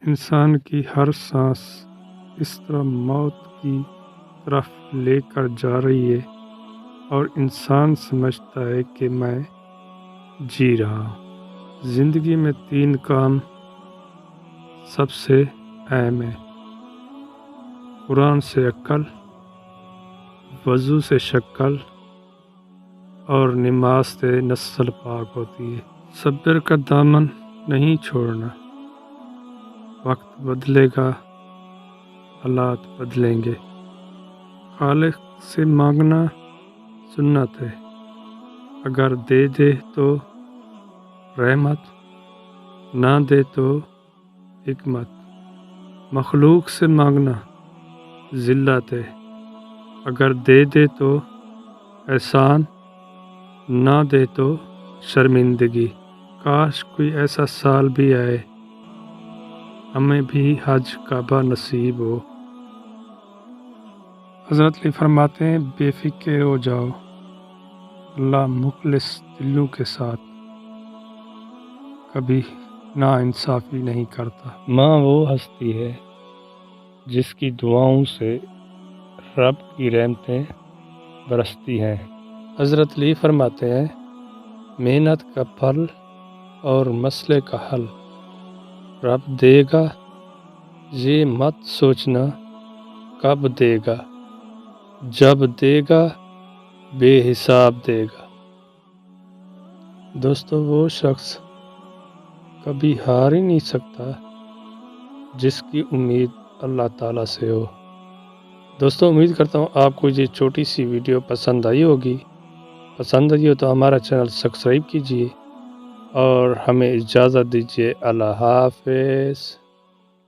انسان کی ہر سانس اس طرح موت کی طرف لے کر جا رہی ہے اور انسان سمجھتا ہے کہ میں جی رہا ہوں۔ زندگی میں 3 کام سب سے اہم ہیں: قرآن سے عقل، وضو سے شکل اور نماز سے نسل پاک ہوتی ہے۔ صبر کا دامن نہیں چھوڑنا، وقت بدلے گا، حالات بدلیں گے۔ خالق سے مانگنا سنت ہے، اگر دے دے تو رحمت، نہ دے تو حکمت۔ مخلوق سے مانگنا ذلت ہے، اگر دے دے تو احسان، نہ دے تو شرمندگی۔ کاش کوئی ایسا سال بھی آئے ہمیں بھی حج کعبہ نصیب ہو۔ حضرت علی فرماتے ہیں بے فکر ہو جاؤ، اللہ مخلص دلوں کے ساتھ کبھی ناانصافی نہیں کرتا۔ ماں وہ ہستی ہے جس کی دعاؤں سے رب کی رحمتیں برستی ہیں۔ حضرت علی فرماتے ہیں محنت کا پھل اور مسئلے کا حل رب دے گا، یہ مت سوچنا کب دے گا، جب دے گا بے حساب دے گا۔ دوستو، وہ شخص کبھی ہار ہی نہیں سکتا جس کی امید اللہ تعالیٰ سے ہو۔ دوستو، امید کرتا ہوں آپ کو یہ چھوٹی سی ویڈیو پسند آئی ہوگی۔ پسند آئی ہو تو ہمارا چینل سبسکرائب کیجیے اور ہمیں اجازت دیجیے۔ اللہ حافظ۔